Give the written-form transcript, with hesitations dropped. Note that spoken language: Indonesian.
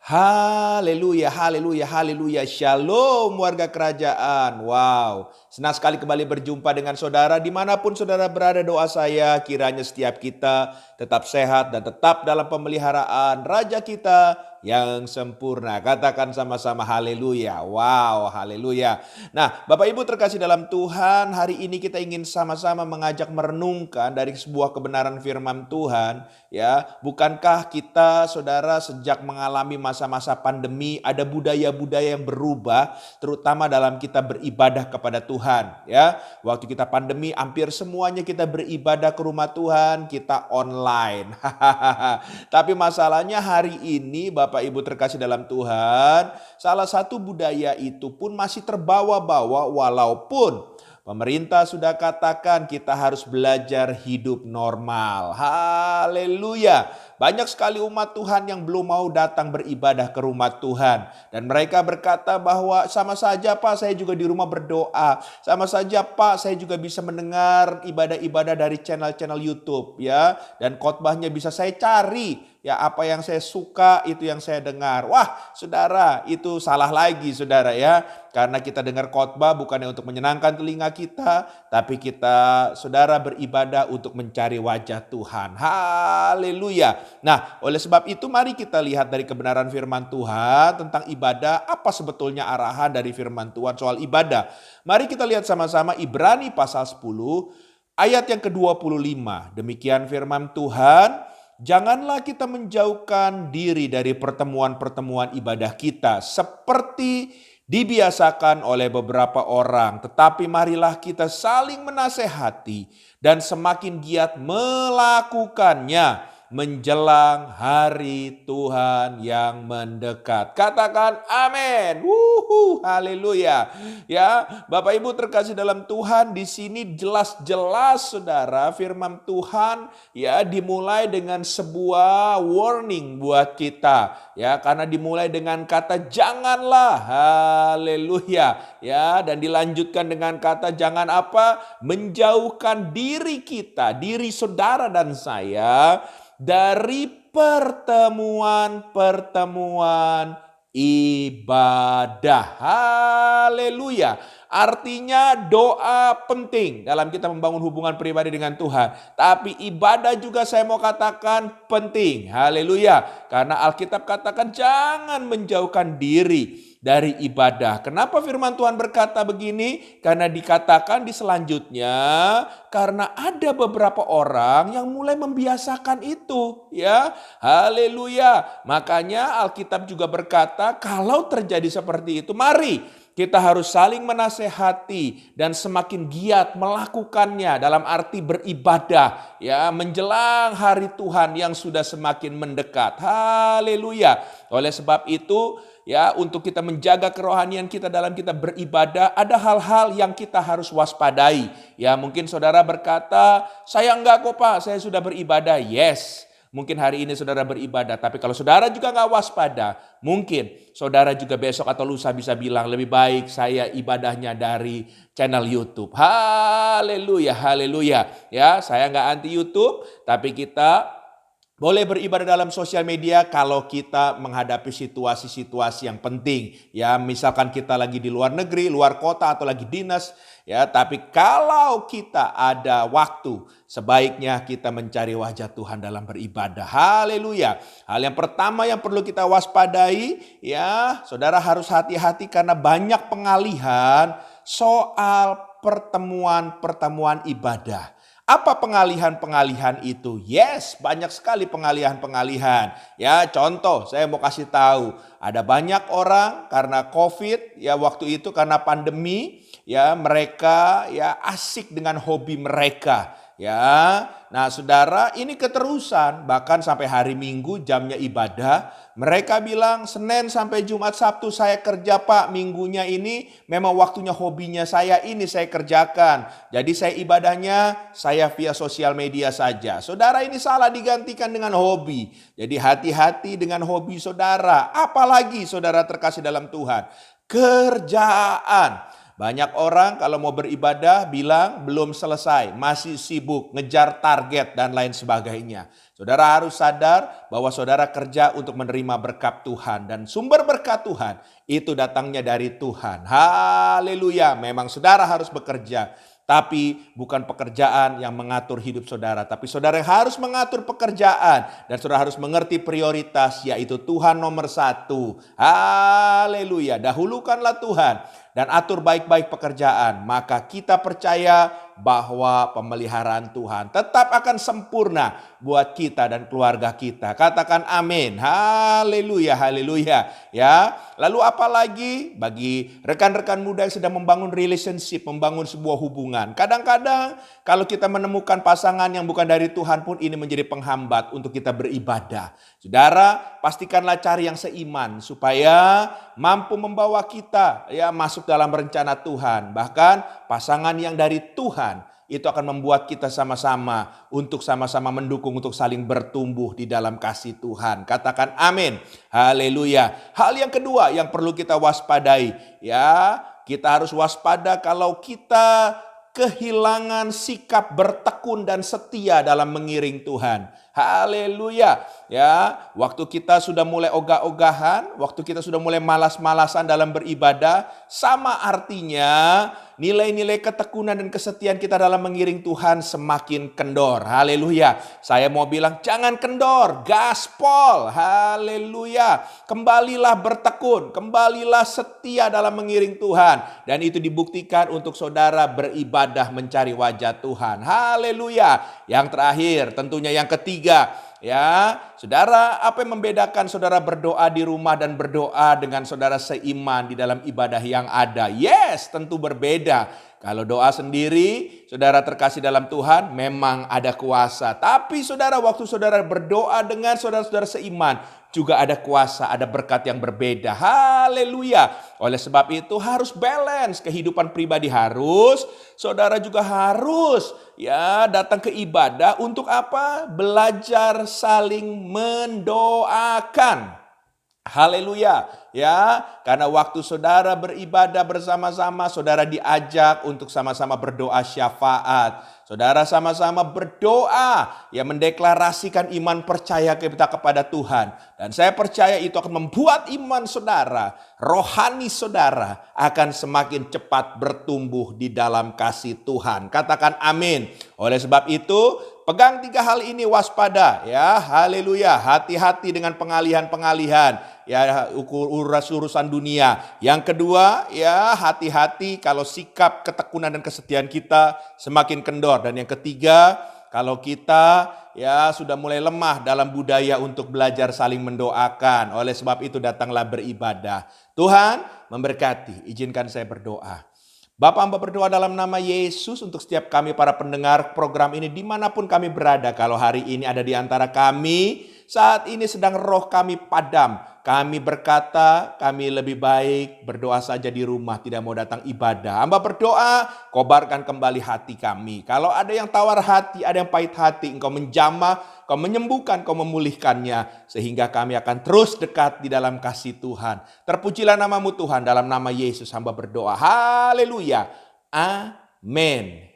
Haleluya, haleluya, haleluya. Shalom warga kerajaan. Wow, senang sekali kembali berjumpa dengan saudara. Dimanapun saudara berada, doa saya kiranya setiap kita tetap sehat dan tetap dalam pemeliharaan Raja kita yang sempurna. Katakan sama-sama haleluya. Wow, haleluya. Nah, Bapak Ibu terkasih dalam Tuhan, hari ini kita ingin sama-sama mengajak merenungkan dari sebuah kebenaran firman Tuhan. Ya, bukankah kita saudara sejak mengalami masa-masa pandemi ada budaya-budaya yang berubah terutama dalam kita beribadah kepada Tuhan, ya. Waktu kita pandemi hampir semuanya kita beribadah ke rumah Tuhan, kita online. Tapi masalahnya hari ini Bapak Ibu terkasih dalam Tuhan, salah satu budaya itu pun masih terbawa-bawa walaupun pemerintah sudah katakan kita harus belajar hidup normal. Haleluya. Banyak sekali umat Tuhan yang belum mau datang beribadah ke rumah Tuhan. Dan mereka berkata bahwa sama saja Pak, saya juga di rumah berdoa. Sama saja Pak, saya juga bisa mendengar ibadah-ibadah dari channel-channel YouTube, ya. Dan khotbahnya bisa saya cari. Ya, apa yang saya suka itu yang saya dengar. Wah, saudara, itu salah lagi saudara, ya. Karena kita dengar khotbah bukannya untuk menyenangkan telinga kita, tapi kita saudara beribadah untuk mencari wajah Tuhan. Haleluya. Nah, oleh sebab itu mari kita lihat dari kebenaran firman Tuhan tentang ibadah, apa sebetulnya arahan dari firman Tuhan soal ibadah. Mari kita lihat sama-sama Ibrani pasal 10 ayat yang ke-25. Demikian firman Tuhan. Janganlah kita menjauhkan diri dari pertemuan-pertemuan ibadah kita seperti dibiasakan oleh beberapa orang, tetapi marilah kita saling menasehati dan semakin giat melakukannya menjelang hari Tuhan yang mendekat. Katakan amin. Haleluya. Ya, Bapak Ibu terkasih dalam Tuhan, di sini jelas-jelas saudara firman Tuhan ya dimulai dengan sebuah warning buat kita. Ya, karena dimulai dengan kata janganlah. Haleluya. Ya, dan dilanjutkan dengan kata jangan apa? Menjauhkan diri kita, diri saudara dan saya dari pertemuan-pertemuan ibadah. Haleluya. Artinya doa penting dalam kita membangun hubungan pribadi dengan Tuhan. Tapi ibadah juga saya mau katakan penting. Haleluya. Karena Alkitab katakan jangan menjauhkan diri dari ibadah. Kenapa firman Tuhan berkata begini? Karena dikatakan di selanjutnya, karena ada beberapa orang yang mulai membiasakan itu, ya. Haleluya. Makanya Alkitab juga berkata, kalau terjadi seperti itu, mari kita harus saling menasehati dan semakin giat melakukannya dalam arti beribadah, ya, menjelang hari Tuhan yang sudah semakin mendekat. Haleluya. Oleh sebab itu, ya, untuk kita menjaga kerohanian kita dalam kita beribadah, ada hal-hal yang kita harus waspadai. Ya, mungkin saudara berkata, saya enggak kok Pak, saya sudah beribadah. Yes, mungkin hari ini saudara beribadah, tapi kalau saudara juga enggak waspada, mungkin saudara juga besok atau lusa bisa bilang, lebih baik saya ibadahnya dari channel YouTube. Haleluya, haleluya. Ya, saya enggak anti YouTube, tapi kita boleh beribadah dalam sosial media kalau kita menghadapi situasi-situasi yang penting. Ya, misalkan kita lagi di luar negeri, luar kota atau lagi dinas. Ya, tapi kalau kita ada waktu, sebaiknya kita mencari wajah Tuhan dalam beribadah. Haleluya. Hal yang pertama yang perlu kita waspadai, ya, saudara harus hati-hati karena banyak pengalihan soal pertemuan-pertemuan ibadah. Apa pengalihan-pengalihan itu? Yes, banyak sekali pengalihan-pengalihan. Ya, contoh saya mau kasih tahu. Ada banyak orang karena COVID, ya waktu itu karena pandemi, ya mereka ya asik dengan hobi mereka. Ya, nah saudara ini keterusan bahkan sampai hari Minggu jamnya ibadah. Mereka bilang Senin sampai Jumat Sabtu saya kerja Pak, minggunya ini memang waktunya hobinya saya ini saya kerjakan. Jadi saya ibadahnya saya via sosial media saja. Saudara ini salah digantikan dengan hobi. Jadi hati-hati dengan hobi saudara. Apalagi saudara terkasih dalam Tuhan. Kerjaan. Banyak orang kalau mau beribadah bilang belum selesai, masih sibuk, ngejar target dan lain sebagainya. Saudara harus sadar bahwa saudara kerja untuk menerima berkat Tuhan dan sumber berkat Tuhan itu datangnya dari Tuhan. Haleluya, memang saudara harus bekerja. Tapi bukan pekerjaan yang mengatur hidup saudara. Tapi saudara yang harus mengatur pekerjaan. Dan saudara harus mengerti prioritas, yaitu Tuhan nomor satu. Haleluya. Dahulukanlah Tuhan dan atur baik-baik pekerjaan. Maka kita percaya bahwa pemeliharaan Tuhan tetap akan sempurna buat kita dan keluarga kita. Katakan amin. Haleluya, haleluya. Ya, lalu apalagi bagi rekan-rekan muda yang sedang membangun relationship, membangun sebuah hubungan. Kadang-kadang kalau kita menemukan pasangan yang bukan dari Tuhan pun ini menjadi penghambat untuk kita beribadah. Saudara, pastikanlah cari yang seiman supaya mampu membawa kita ya masuk dalam rencana Tuhan. Bahkan pasangan yang dari Tuhan itu akan membuat kita sama-sama untuk sama-sama mendukung untuk saling bertumbuh di dalam kasih Tuhan. Katakan amin. Haleluya. Hal yang kedua yang perlu kita waspadai, ya, kita harus waspada kalau kita kehilangan sikap bertekun dan setia dalam mengiring Tuhan. Haleluya. Ya, waktu kita sudah mulai ogah-ogahan, waktu kita sudah mulai malas-malasan dalam beribadah, sama artinya nilai-nilai ketekunan dan kesetiaan kita dalam mengiring Tuhan semakin kendor. Haleluya. Saya mau bilang jangan kendor, gaspol. Haleluya. Kembalilah bertekun, kembalilah setia dalam mengiring Tuhan. Dan itu dibuktikan untuk saudara beribadah mencari wajah Tuhan. Haleluya. Yang terakhir, tentunya yang ketiga. Ya, saudara, apa yang membedakan saudara berdoa di rumah dan berdoa dengan saudara seiman di dalam ibadah yang ada? Yes, tentu berbeda. Kalau doa sendiri, saudara terkasih dalam Tuhan, memang ada kuasa. Tapi saudara, waktu saudara berdoa dengan saudara-saudara seiman, juga ada kuasa, ada berkat yang berbeda. Haleluya. Oleh sebab itu harus balance. Kehidupan pribadi harus, saudara juga harus ya datang ke ibadah untuk apa? Belajar saling mendoakan. Haleluya. Ya, karena waktu saudara beribadah bersama-sama, saudara diajak untuk sama-sama berdoa syafaat. Saudara sama-sama berdoa, ya mendeklarasikan iman percaya kita kepada Tuhan. Dan saya percaya itu akan membuat iman saudara, rohani saudara akan semakin cepat bertumbuh di dalam kasih Tuhan. Katakan amin. Oleh sebab itu, pegang 3 hal ini, waspada ya. Haleluya. Hati-hati dengan pengalihan-pengalihan ya, urusan dunia. Yang kedua, ya hati-hati kalau sikap ketekunan dan kesetiaan kita semakin kendor. Dan yang ketiga, kalau kita ya sudah mulai lemah dalam budaya untuk belajar saling mendoakan. Oleh sebab itu datanglah beribadah. Tuhan memberkati. Izinkan saya berdoa. Bapa, hamba berdoa dalam nama Yesus untuk setiap kami para pendengar program ini dimanapun kami berada. Kalau hari ini ada di antara kami, saat ini sedang roh kami padam. Kami berkata, kami lebih baik berdoa saja di rumah, tidak mau datang ibadah. Hamba berdoa, kobarkan kembali hati kami. Kalau ada yang tawar hati, ada yang pahit hati, Engkau menjamah, Kau menyembuhkan, Kau memulihkannya. Sehingga kami akan terus dekat di dalam kasih Tuhan. Terpujilah namamu Tuhan, dalam nama Yesus hamba berdoa. Haleluya. Amin.